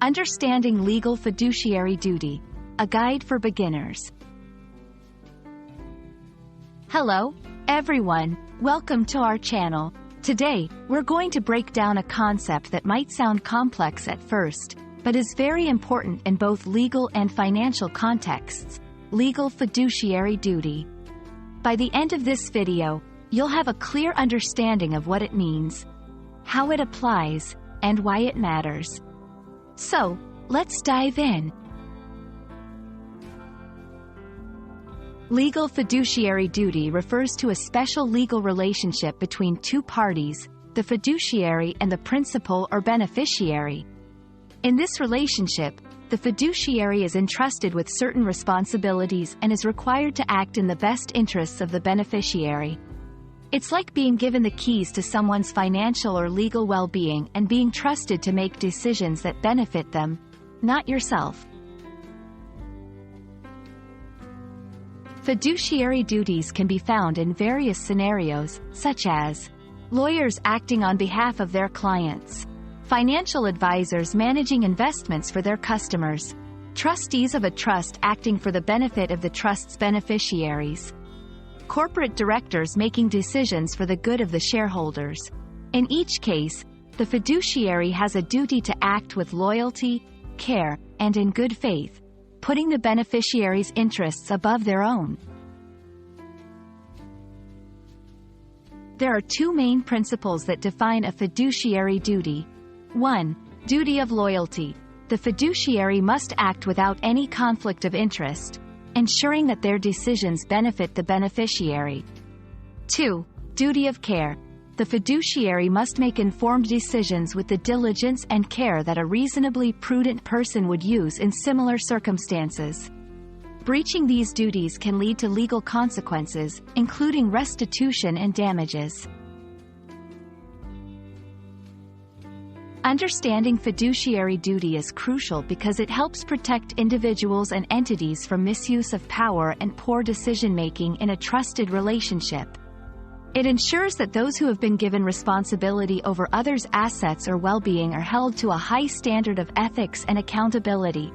Understanding Legal Fiduciary Duty, a guide for beginners. Hello, everyone. Welcome to our channel. Today, we're going to break down a concept that might sound complex at first, but is very important in both legal and financial contexts: legal fiduciary duty. By the end of this video, you'll have a clear understanding of what it means, how it applies, and why it matters. So, let's dive in. Legal fiduciary duty refers to a special legal relationship between two parties, the fiduciary and the principal or beneficiary. In this relationship, the fiduciary is entrusted with certain responsibilities and is required to act in the best interests of the beneficiary. It's like being given the keys to someone's financial or legal well-being and being trusted to make decisions that benefit them, not yourself. Fiduciary duties can be found in various scenarios, such as lawyers acting on behalf of their clients, financial advisors managing investments for their customers, trustees of a trust acting for the benefit of the trust's beneficiaries, corporate directors making decisions for the good of the shareholders. In each case, the fiduciary has a duty to act with loyalty, care, and in good faith, putting the beneficiary's interests above their own. There are two main principles that define a fiduciary duty. 1. Duty of loyalty. The fiduciary must act without any conflict of interest, ensuring that their decisions benefit the beneficiary. 2. Duty of care. The fiduciary must make informed decisions with the diligence and care that a reasonably prudent person would use in similar circumstances. Breaching these duties can lead to legal consequences, including restitution and damages. Understanding fiduciary duty is crucial because it helps protect individuals and entities from misuse of power and poor decision-making in a trusted relationship. It ensures that those who have been given responsibility over others' assets or well-being are held to a high standard of ethics and accountability.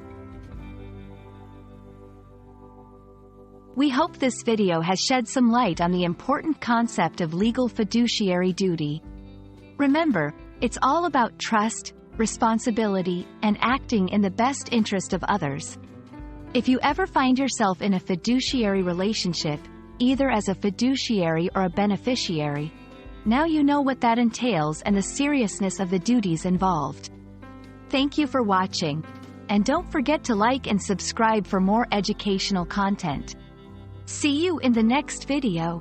We hope this video has shed some light on the important concept of legal fiduciary duty. Remember, it's all about trust, responsibility, and acting in the best interest of others. If you ever find yourself in a fiduciary relationship, either as a fiduciary or a beneficiary, now you know what that entails and the seriousness of the duties involved. Thank you for watching, and don't forget to like and subscribe for more educational content. See you in the next video.